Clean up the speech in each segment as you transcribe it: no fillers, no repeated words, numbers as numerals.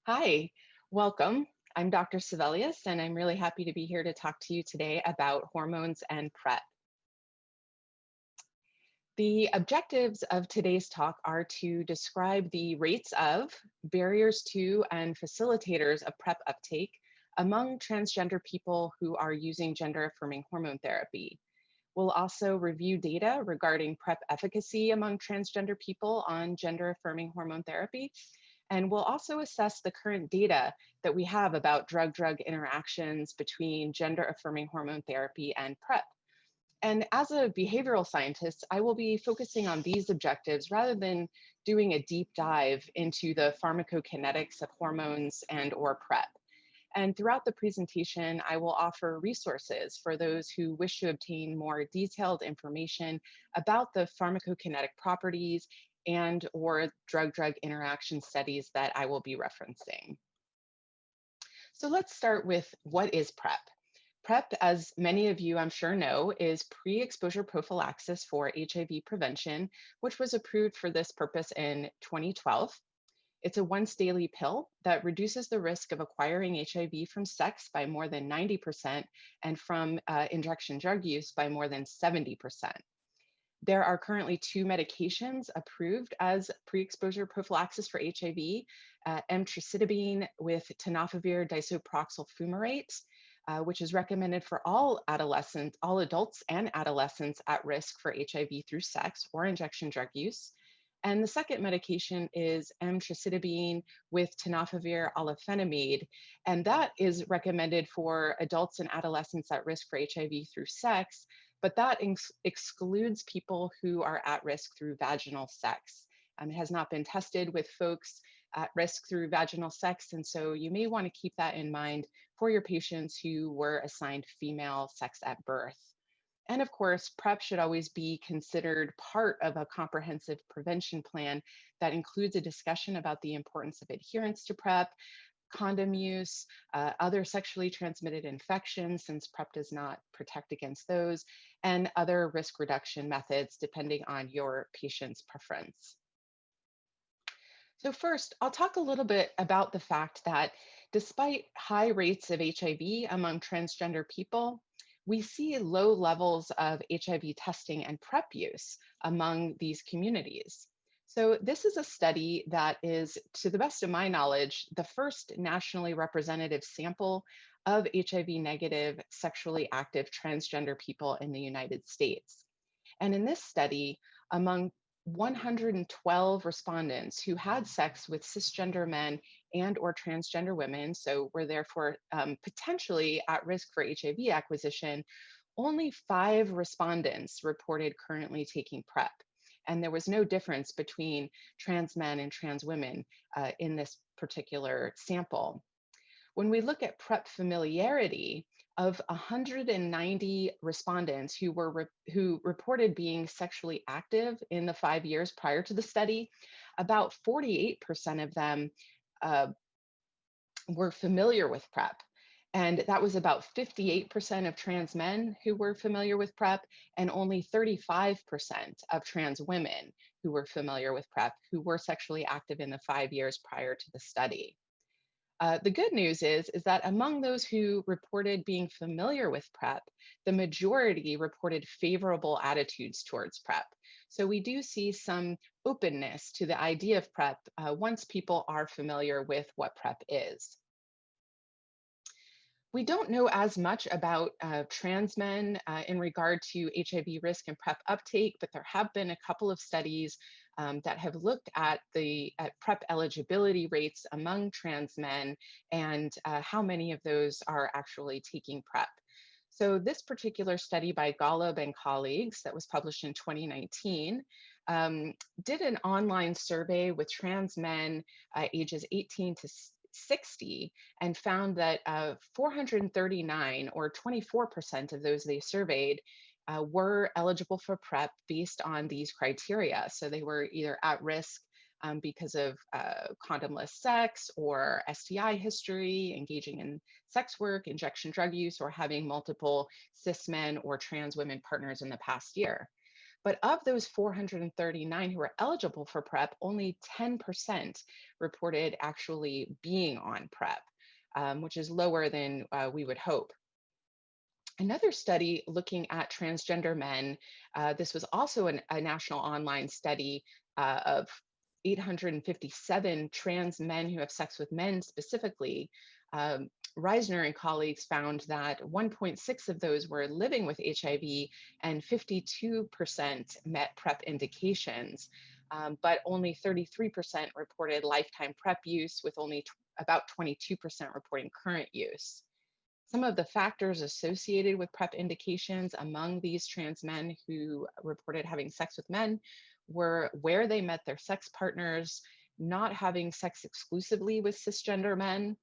Hi, welcome. I'm Dr. Sevelius, and I'm really happy to be here to talk to you today about hormones and PrEP. The objectives of today's talk are to describe the rates of, barriers to, and facilitators of PrEP uptake among transgender people who are using gender affirming hormone therapy. We'll also review data regarding PrEP efficacy among transgender people on gender affirming hormone therapy. And we'll also assess the current data that we have about drug-drug interactions between gender affirming hormone therapy and PrEP. And as a behavioral scientist, I will be focusing on these objectives rather than doing a deep dive into the pharmacokinetics of hormones and or PrEP. And throughout the presentation, I will offer resources for those who wish to obtain more detailed information about the pharmacokinetic properties and or drug-drug interaction studies that I will be referencing. So let's start with what is PrEP? PrEP, as many of you I'm sure know, is pre-exposure prophylaxis for HIV prevention, which was approved for this purpose in 2012. It's a once daily pill that reduces the risk of acquiring HIV from sex by more than 90% and from injection drug use by more than 70%. There are currently two medications approved as pre-exposure prophylaxis for HIV, emtricitabine with tenofovir disoproxil fumarate, which is recommended for all adolescents, all adults and adolescents at risk for HIV through sex or injection drug use. And the second medication is emtricitabine with tenofovir alafenamide, and that is recommended for adults and adolescents at risk for HIV through sex, but that excludes people who are at risk through vaginal sex. It has not been tested with folks at risk through vaginal sex, and so you may want to keep that in mind for your patients who were assigned female sex at birth. And of course, PrEP should always be considered part of a comprehensive prevention plan that includes a discussion about the importance of adherence to PrEP, condom use, other sexually transmitted infections, since PrEP does not protect against those, and other risk reduction methods depending on your patient's preference. So first, I'll talk a little bit about the fact that despite high rates of HIV among transgender people, we see low levels of HIV testing and PrEP use among these communities. So this is a study that is, to the best of my knowledge, the first nationally representative sample of HIV negative sexually active transgender people in the United States. And in this study, among 112 respondents who had sex with cisgender men and or transgender women, so were therefore potentially at risk for HIV acquisition, only 5 respondents reported currently taking PrEP. And there was no difference between trans men and trans women in this particular sample. When we look at PrEP familiarity, of 190 respondents who reported being sexually active in the 5 years prior to the study, about 48% of them uh, were familiar with PrEP. And that was about 58% of trans men who were familiar with PrEP, and only 35% of trans women who were familiar with PrEP who were sexually active in the 5 years prior to the study. The good news is that among those who reported being familiar with PrEP, the majority reported favorable attitudes towards PrEP. So we do see some openness to the idea of PrEP once people are familiar with what PrEP is. We don't know as much about trans men in regard to HIV risk and PrEP uptake, but there have been a couple of studies that have looked at PrEP eligibility rates among trans men and how many of those are actually taking PrEP. So this particular study by Golub and colleagues that was published in 2019 did an online survey with trans men ages 18 to 60 and found that 439 or 24% of those they surveyed were eligible for PrEP based on these criteria. So they were either at risk because of condomless sex or STI history, engaging in sex work, injection drug use, or having multiple cis men or trans women partners in the past year. But of those 439 who were eligible for PrEP, only 10% reported actually being on PrEP, which is lower than we would hope. Another study looking at transgender men, this was also a national online study of 857 trans men who have sex with men specifically. Reisner and colleagues found that 1.6 of those were living with HIV and 52% met PrEP indications, but only 33% reported lifetime PrEP use, with only about 22% reporting current use. Some of the factors associated with PrEP indications among these trans men who reported having sex with men were where they met their sex partners, not having sex exclusively with cisgender men,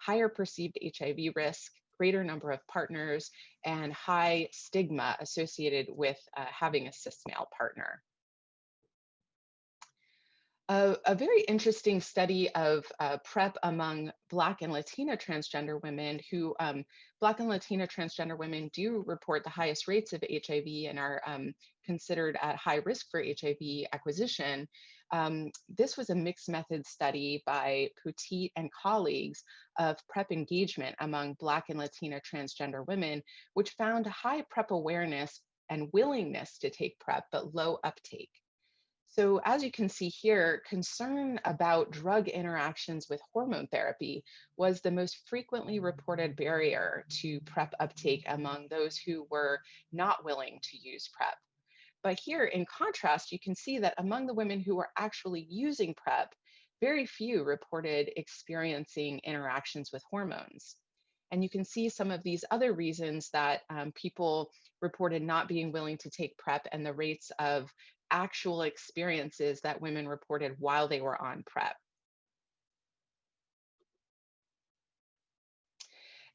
higher perceived HIV risk, greater number of partners, and high stigma associated with having a cis male partner. A very interesting study of PrEP among Black and Latina transgender women who, Black and Latina transgender women do report the highest rates of HIV and are considered at high risk for HIV acquisition. This was a mixed method study by Petit and colleagues of PrEP engagement among Black and Latina transgender women, which found high PrEP awareness and willingness to take PrEP, but low uptake. So as you can see here, concern about drug interactions with hormone therapy was the most frequently reported barrier to PrEP uptake among those who were not willing to use PrEP. But here, in contrast, you can see that among the women who were actually using PrEP, very few reported experiencing interactions with hormones. And you can see some of these other reasons that people reported not being willing to take PrEP and the rates of actual experiences that women reported while they were on PrEP.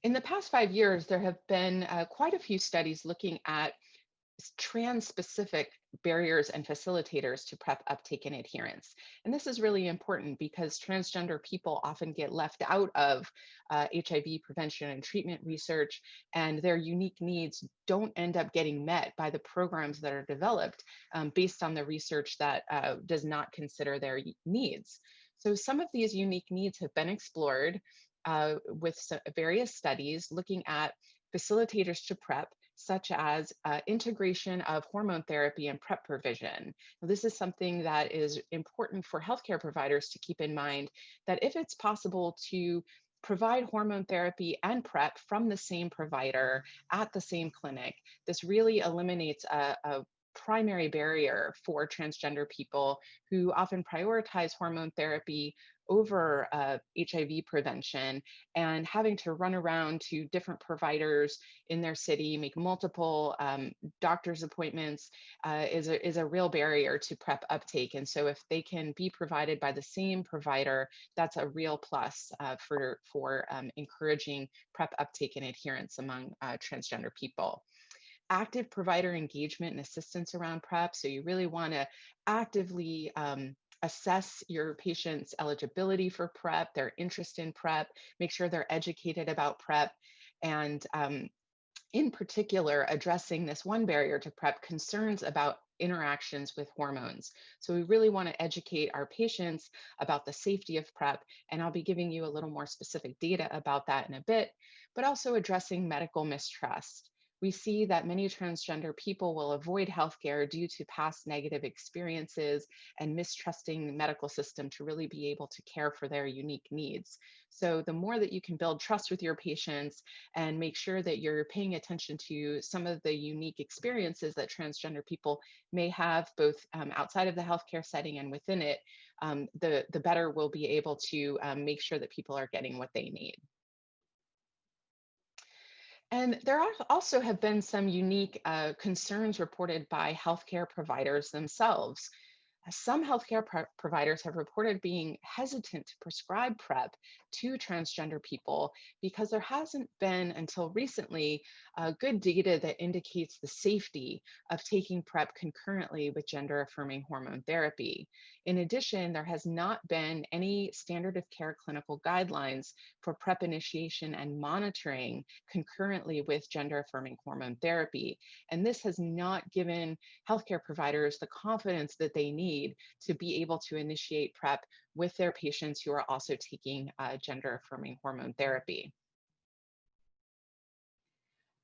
In the past 5 years, there have been quite a few studies looking at trans-specific barriers and facilitators to PrEP uptake and adherence. And this is really important because transgender people often get left out of HIV prevention and treatment research, and their unique needs don't end up getting met by the programs that are developed based on the research that does not consider their needs. So some of these unique needs have been explored with various studies looking at facilitators to PrEP, such as integration of hormone therapy and PrEP provision. Now, this is something that is important for healthcare providers to keep in mind, that if it's possible to provide hormone therapy and PrEP from the same provider at the same clinic, this really eliminates a primary barrier for transgender people who often prioritize hormone therapy over HIV prevention, and having to run around to different providers in their city, make multiple doctor's appointments is a real barrier to PrEP uptake. And so if they can be provided by the same provider, that's a real plus for encouraging PrEP uptake and adherence among transgender people. Active provider engagement and assistance around PrEP. So you really want to actively assess your patient's eligibility for PrEP, their interest in PrEP, make sure they're educated about PrEP, and in particular, addressing this one barrier to PrEP, concerns about interactions with hormones. So we really want to educate our patients about the safety of PrEP, and I'll be giving you a little more specific data about that in a bit, but also addressing medical mistrust. We see that many transgender people will avoid healthcare due to past negative experiences and mistrusting the medical system to really be able to care for their unique needs. So the more that you can build trust with your patients and make sure that you're paying attention to some of the unique experiences that transgender people may have, both outside of the healthcare setting and within it, the better we'll be able to make sure that people are getting what they need. And there also have been some unique concerns reported by healthcare providers themselves. Some healthcare providers have reported being hesitant to prescribe PrEP to transgender people because there hasn't been until recently good data that indicates the safety of taking PrEP concurrently with gender affirming hormone therapy. In addition, there has not been any standard of care clinical guidelines for PrEP initiation and monitoring concurrently with gender affirming hormone therapy. And this has not given healthcare providers the confidence that they need to be able to initiate PrEP with their patients who are also taking gender affirming hormone therapy.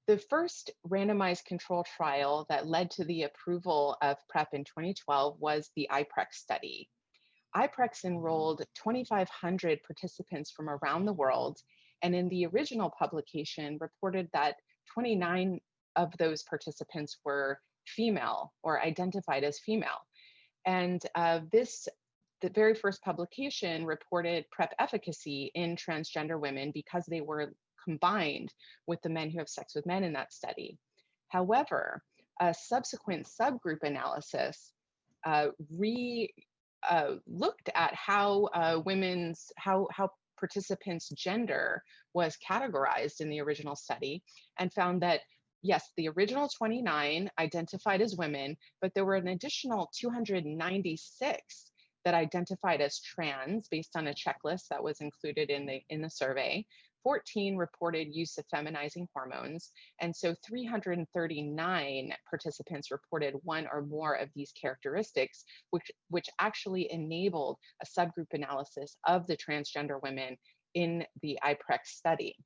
The first randomized control trial that led to the approval of PrEP in 2012 was the iPrEP study. iPrEP enrolled 2,500 participants from around the world, and in the original publication reported that 29 of those participants were female or identified as female. And the very first publication reported PrEP efficacy in transgender women because they were combined with the men who have sex with men in that study. However, a subsequent subgroup analysis looked at how how participants' gender was categorized in the original study and found that yes, the original 29 identified as women, but there were an additional 296 that identified as trans based on a checklist that was included in the survey. 14 reported use of feminizing hormones, and so 339 participants reported one or more of these characteristics, which actually enabled a subgroup analysis of the transgender women in the iPrEP study.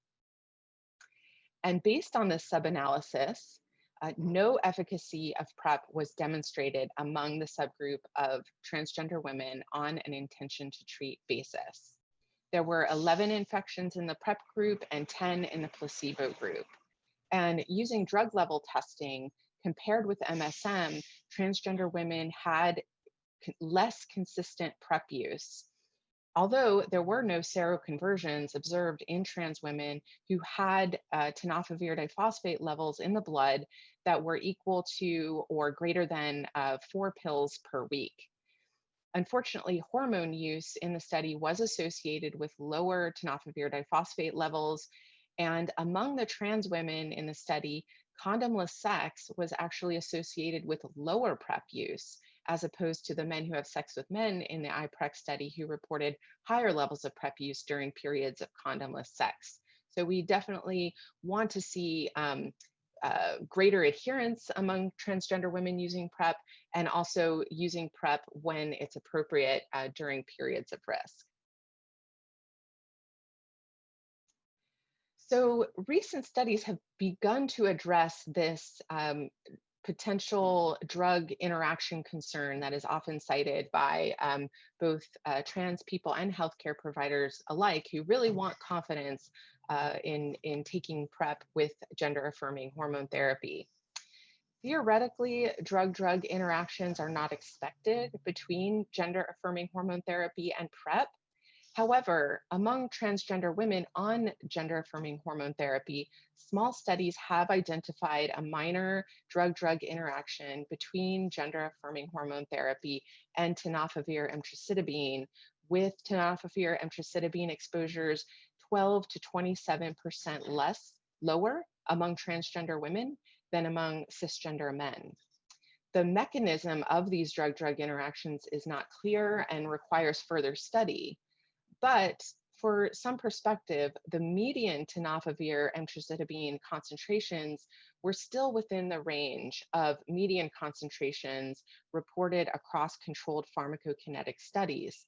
And based on this sub-analysis, no efficacy of PrEP was demonstrated among the subgroup of transgender women on an intention to treat basis. There were 11 infections in the PrEP group and 10 in the placebo group. And using drug level testing compared with MSM, transgender women had less consistent PrEP use. Although there were no seroconversions observed in trans women who had tenofovir diphosphate levels in the blood that were equal to or greater than 4 pills per week. Unfortunately, hormone use in the study was associated with lower tenofovir diphosphate levels. And among the trans women in the study, condomless sex was actually associated with lower PrEP use, as opposed to the men who have sex with men in the iPrEP study who reported higher levels of PrEP use during periods of condomless sex. So we definitely want to see greater adherence among transgender women using PrEP, and also using PrEP when it's appropriate during periods of risk. So recent studies have begun to address this potential drug interaction concern that is often cited by both trans people and healthcare providers alike, who really want confidence in taking PrEP with gender affirming hormone therapy. Theoretically, drug-drug interactions are not expected between gender affirming hormone therapy and PrEP. However, among transgender women on gender affirming hormone therapy, small studies have identified a minor drug-drug interaction between gender affirming hormone therapy and tenofovir emtricitabine, with tenofovir emtricitabine exposures 12 to 27% lower among transgender women than among cisgender men. The mechanism of these drug-drug interactions is not clear and requires further study. But for some perspective, the median tenofovir emtricitabine concentrations were still within the range of median concentrations reported across controlled pharmacokinetic studies.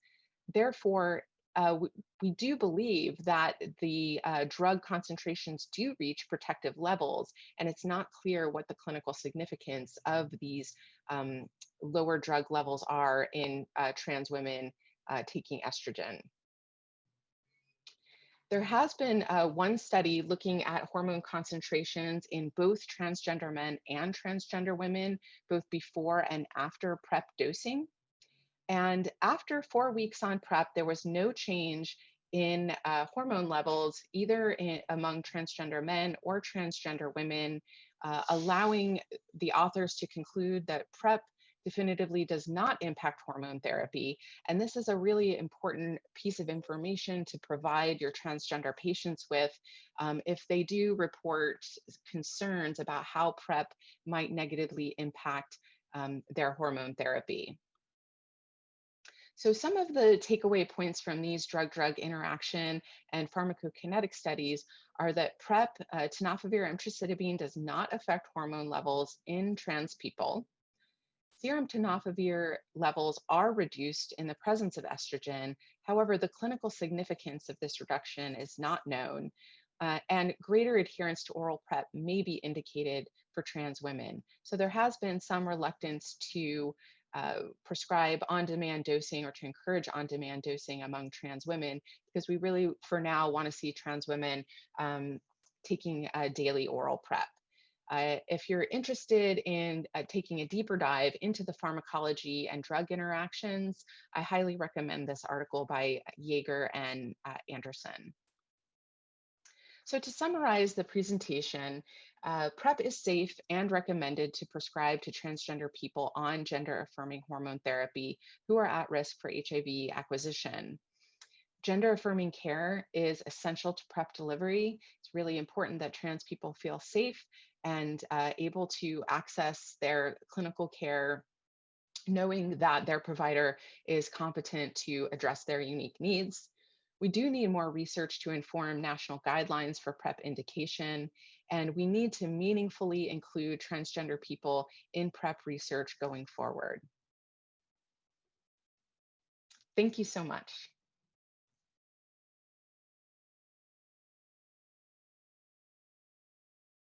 Therefore, we do believe that the drug concentrations do reach protective levels, and it's not clear what the clinical significance of these lower drug levels are in trans women taking estrogen. There has been one study looking at hormone concentrations in both transgender men and transgender women, both before and after PrEP dosing. And after 4 weeks on PrEP, there was no change in hormone levels, either among transgender men or transgender women, allowing the authors to conclude that PrEP definitively does not impact hormone therapy. And this is a really important piece of information to provide your transgender patients with if they do report concerns about how PrEP might negatively impact their hormone therapy. So some of the takeaway points from these drug-drug interaction and pharmacokinetic studies are that PrEP, tenofovir emtricitabine, does not affect hormone levels in trans people. Serum tenofovir levels are reduced in the presence of estrogen. However, the clinical significance of this reduction is not known, and greater adherence to oral PrEP may be indicated for trans women. So there has been some reluctance to prescribe on-demand dosing or to encourage on-demand dosing among trans women, because we really, for now, want to see trans women taking a daily oral PrEP. If you're interested in taking a deeper dive into the pharmacology and drug interactions, I highly recommend this article by Jaeger and Anderson. So to summarize the presentation, PrEP is safe and recommended to prescribe to transgender people on gender-affirming hormone therapy who are at risk for HIV acquisition. Gender-affirming care is essential to PrEP delivery. It's really important that trans people feel safe and able to access their clinical care, knowing that their provider is competent to address their unique needs. We do need more research to inform national guidelines for PrEP indication, and we need to meaningfully include transgender people in PrEP research going forward. Thank you so much.